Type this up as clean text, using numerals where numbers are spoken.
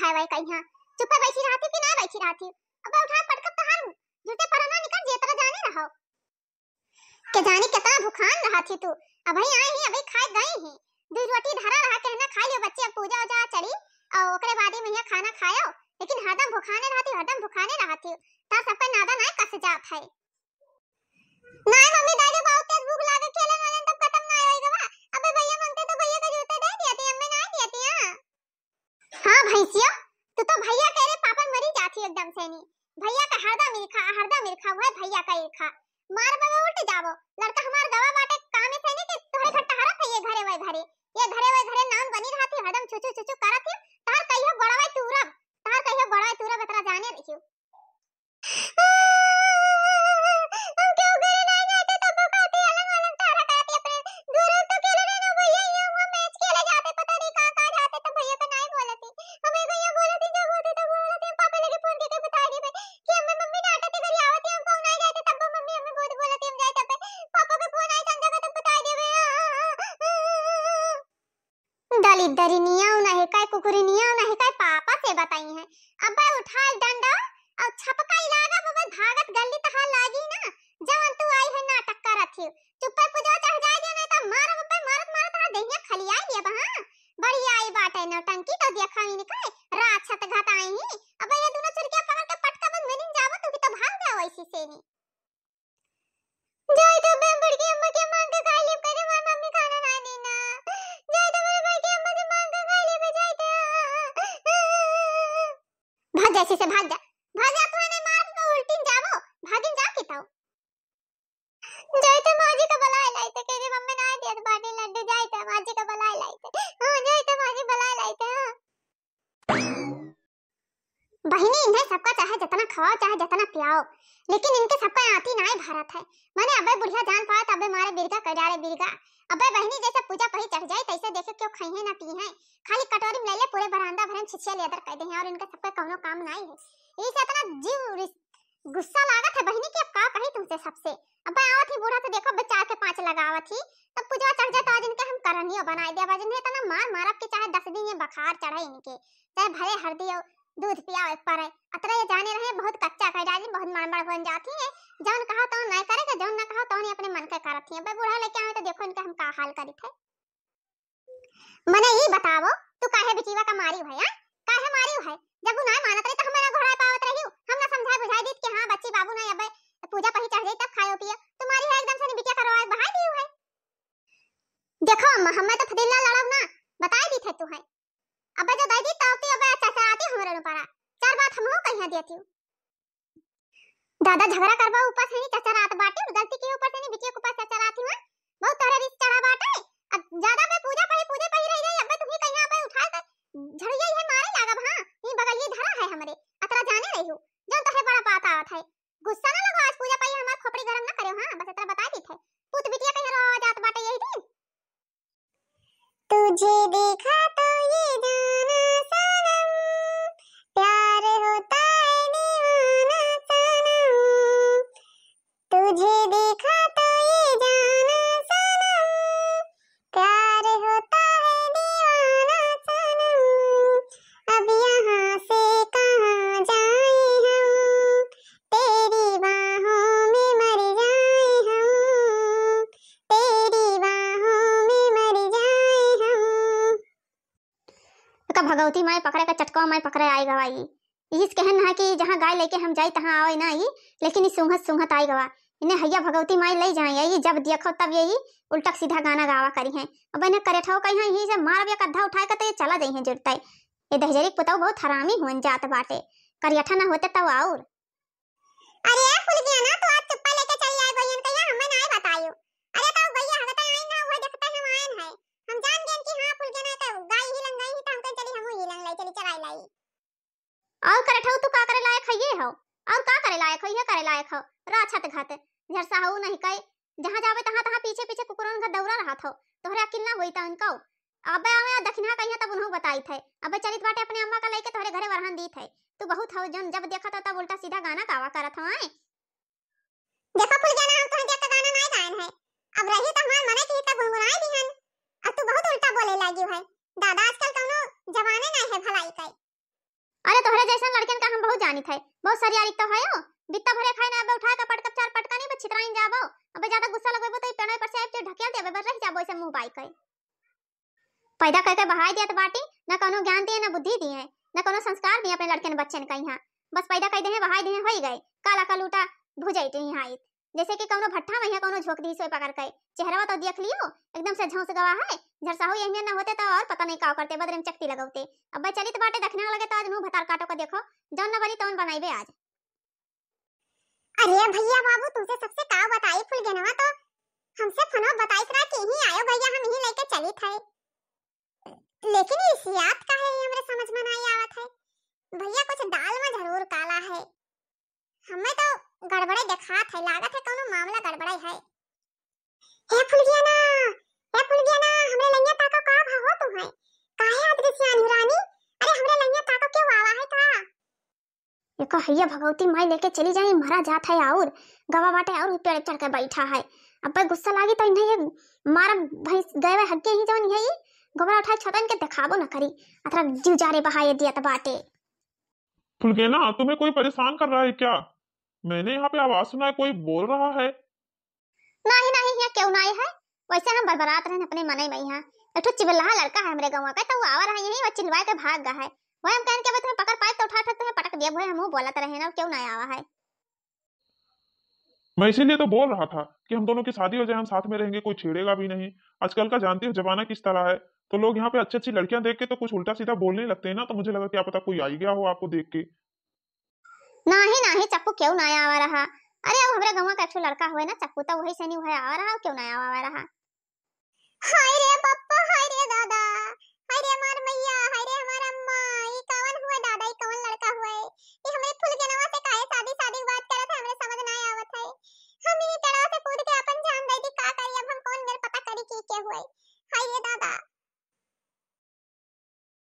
खाए वाई कहिया चुप बैठी रहती कि ना बैठी रहती। अब उठा पटकत तहार झूठे परना निकल जे तरह जाने रहो के जाने कितना भूखान रहा थी तू। अभी आई ही अभी खाए गई ही दो रोटी धरा रहा कहना खा लियो बच्चे अब पूजा उजा चली और ओकरे बाद में यहाँ खाना खायो लेकिन हरदम भूखाने रहती ता सब पे नादा ना कस जात है। नहीं मम्मी दादी बहुत तेज भूख लागे खेले वाले तब खत्म ना होएगा बा। अबे भैया मांगते तो भैया का जूते दे दिया थे अम्मी नहीं दिया थी। हां भैंसिया तू तो भैया कह रे पापा मरी जाती एकदम से नहीं भैया का हरदम ईर्खा हुआ भैया का ईर्खा मार बे उल्ट जावो लड़का हमार दवा बाटे काम से नहीं कि तोरे घर टहरा थे ये घरे वै घरे नाम बनी रहा थी हरदम चुचू करत थी तार कहियो गड़ावे तूरब इतना जाने रहियो। हम क्यों करे नहीं जाते तब खाती अलग तारा करती अपने दूर तो खेल रहे ना भैया ये हम मैच खेले जाते पता नहीं कहां जाते तो भैया तो नहीं बोलती हमें भैया बोलती जब होते तो बोलती पापा लगे फोन के बता दी कि हमें मम्मी डांटती घर आवती हम फोन नहीं जाते तब मम्मी हमें बहुत बोलती हम जाए तब पापा का फोन आई संजय तब बता देवे दलित दरिनिया नहीं काय कुकुरनिया नहीं काय पापा से बताई है। अब उठा डंडा और छपका लागा बबे भागत गली तहा लागी ना जवन तू आई है नाटक करत थी चुप पे पूजा चढ़ जाए दे नहीं तो मार बबे मारत तहा देहिया खलियाई दिया बहा बड़ी आई बाटे नौटंकी तो देखा ही निकाय रात छत घात आई ही अब ये दोनों चुरकिया पकड़ के पटका बंद में जावो तू की तो भाग जाओ ऐसी से नहीं जाए तो मैं बड़ी अम्मा के मांग के खा ले करे मार मम्मी खाना ना देना जाए तो मेरे भाई के अम्मा से मांग के खा ले जाए तो भाग जैसे से भाग जा तू ने मार तो उल्टी जावो भागिन जा के ताओ जाए तो माजी का बलाए लाई तो कहरे मम्मी ना दिया तो बाटे लड्डू जाए तो माजी का बलाए लाई तो हां जाए तो माजी बलाए लाई तो बहिनी इन्हें सबका चाहे जितना खवाओ चाहे जितना पियाओ लेकिन इनके सबका आती ना भारत है माने अबे बुढ़िया जान पाए तबे मारे बिरगा कडारे बिरगा अबे बहिनी जैसे पूजा पही चढ़ जाए तैसे देखे क्यों खाई है ना पी है खाली कटोरी में ले ले पूरे बरामदा भरन छिछिया लेदर कह दे हैं और इनका सबका कोनो काम नहीं है इसे इतना जीव गुस्सा लागत है बहिनी की अब का कही तुमसे सबसे अबे आवत ही बूढ़ा तो देखो बच्चा के 5 लगावत ही तब पूजा चढ़ जाए तो आज इनके हम करनियो बनाई दे आज इन्हें इतना मारब के चाहे 10 दिन ये बुखार चढ़े इनके चाहे भरे हल्दी दूध पियाओ एक पर अतरे ये जाने रहे बहुत कच्चा कह डाली बहुत मड़मड़ बन जाती है जौन कहा तो नहीं करेगा जौन ना कहा तो नहीं अपने मन के करती है। बे बूढ़ा लेके आए तो देखो इनका हम का हाल करी थे मने ये बताओ तू काहे बिचीवा का मारी है काहे मारी है जब वो नहीं मानत रही तो हम ना घोड़ा पावत रही हम ना समझा बुझाई दी कि हां बच्ची बाबू नहीं अबे पूजा पही चढ़ जाई तब खाओ पियो तुम्हारी है एकदम से बिटिया करवाए बहाई दी है। देखो अम्मा हमें तो फदिल्ला लड़ब ना बताई दी थे तू है अबे जो दाई दी तावती अबे चाचा आती हमरे न पारा चार बात हम हो कहिया देती हूं दादा झगड़ा करबा ऊपर से नहीं चाचा रात बाटे गलती के ऊपर से नहीं बिटिया के ऊपर चाचा रात हुआ बहुत तरह रिस चढ़ा बाटे अब ज्यादा में पूजा पही रह गई अबे तुम्ही कहिया अबे उठा कर झड़िया है मारे लागब हां ये बगल ये धरा है हमरे अतरा जाने रही हूं जो तहे बड़ा बात आवत है गुस्सा ना लगो आज पूजा पही हमार खोपड़ी गरम ना करे हां बस इतना बता दी थे पुत बिटिया कहीं रह जात बाटे यही दिन तुझे देखा तो ये जाना सनम प्यार होता है दीवाना सनम तुझे देखा तो ये जाना सनम प्यार होता है दीवाना सनम अब यहाँ से कहाँ जाए हम तेरी बाहों में मर जाए हम तेरी बाहों में मर जाए हम का भगवती माई पकड़े का चटका माई पकड़े आई गवाई इस कहन है कि जहां गाय लेके हम जाई तहां आवे ना ही लेकिन इस सुंघत आई गवा इन्हें हैया भगवती माई ले जाए यही जब देखो तब यही उल्टा सीधा गाना गावा करी है अब इन्हें करे ठो कहीं ही जब मार बिया कद्धा उठाए का तो ये चला जाई है जुड़ता ये दहजरी पुताऊ बहुत हरामी हुन जात बाटे करियठा ना होते तब और अरे यार खुल गया ना तो आज चुप्पा लेके चली आए गोयन कहिया हमें ना बताइयो अरे तो भैया हगता आई ना वो देखता हम आए हैं हम जान गए कि हां खुल गया ना तो गाय ही लंग गई तो हम कह चली हम ही लंग लाई चली चराई लाई और करे ठो तू का करे लायक है ये हो और का करे लायक है ये करे लायक हो राछत घात झरसा हो नहीं कई जहां जावे तहां तहां पीछे पीछे कुकुरन का दौरा रहा था तोहरे अकिल ना होई त उनको अबे आवे दक्षिणा कहिया तब उन्हों बताई थे अबे चलित बाटे अपने अम्मा का लेके तोहरे घरे वरहन दी थे तू बहुत हो जन जब देखा तो तब उल्टा सीधा गाना गावा करत हो आए देखो खुल गया ना हम तोहरे का गाना नहीं गायन है अब रही तो हमार मने की त गुनगुनाई दिहन अब तू बहुत उल्टा बोले लागी है दादा आजकल कोनो जवाने नहीं है भलाई का अरे तोहरे जैसा लड़कन का हम बहुत जानी थे, बहुत सारी यारी तो है हो। बित्ता भरे खाए ना, अब उठा के पटक चार पटका नहीं बछितराइन जाबो। अब ज्यादा गुस्सा लगबो तो पेड़ों पर से आके ढकेल देबे, बस रह जाबो ऐसे मुंह बाई के। पैदा करके बहाई दिया तो बाटी, ना कोनो ज्ञान दिए ना बुद्धि दिए, ना कोनो संस्कार दिए अपने लड़कन बच्चन का। यहाँ बस पैदा कर दे बहाई दे हो गए, काला का लूटा भुजाई तो यहाँ आइत जैसे कि कोनो भट्ठा में कोनो झोंक दी सोई पकड़ के। चेहरा तो देख लियो एकदम से झौंस गवा है। झरसा हो यही ना होते तो और पता नहीं का करते, बदरे में चकती लगौते। अब भाई चली तो बाटे देखने लगे तो आज मुंह भतार काटो का देखो, जौन न बनी तौन बनाइबे आज। अरे भैया बाबू तुमसे सबसे का बताई फुल गनवा तो हमसे फनो बताई करा के ही आयो भैया, हम ही लेके चली थे। लेकिन इस याद का है हमरे समझ में नहीं आवत है भैया, कुछ दाल में जरूर काला है। हमें तो गड़बड़े दिखात है, लागत है कोनो मामला गड़बड़ा है। हे फुलगियाना, हे फुलगियाना, हमरे लइया ताको का भाव हो तू है? काहे अदृश्यानी रानी? अरे हमरे लइया ताको क्यों आवा है का? ये कहिया भगवती माई लेके चली जाए, मरा जात है और गवा बाटे और पेड़ चढ़ के बैठा है। अब भाई गुस्सा लागी तो इन्हें ये मारा भाई गए हग्गे ही जवन यही गोबरा उठा छतन के दिखाबो न करी, अतरा जीव जारे बहाए दिया त बाटे। फुलगेना तुम्हें कोई परेशान कर रहा है क्या? मैंने यहाँ पे आवाज सुना है, कोई बोल रहा है। नहीं नहीं यहाँ क्यों नहीं है, वैसे हम बरबरात रहन अपने मने में। यहाँ एक ठो चिबल्ला लड़का है हमरे गांव का, तो वो आवा रहा यही वो चिल्लाए के भाग गया है। वो हम कहन के तुम्हें पकड़ पाए तो उठा तुम्हें पटक दिया, वो हम बोलत रहे ना क्यों नहीं आवा है। मैं इसीलिए तो बोल रहा था कि हम दोनों की शादी हो जाए, हम साथ में रहेंगे, कोई छेड़ेगा भी नहीं। आजकल का जानती हो जमाना किस तरह है, तो लोग यहाँ पे अच्छी अच्छी लड़कियां देख के तो कुछ उल्टा सीधा बोलने लगते हैं ना, तो मुझे लगा क्या पता कोई आई गया हो आपको देख के। नहीं नहीं चप्पू क्यों नहीं आवा रहा। अरे अब हमरे गांव का एक ठो लड़का हुए ना चप्पू, तो वही से नहीं हुआ आवा रहा, क्यों नहीं आवा रहा। हाय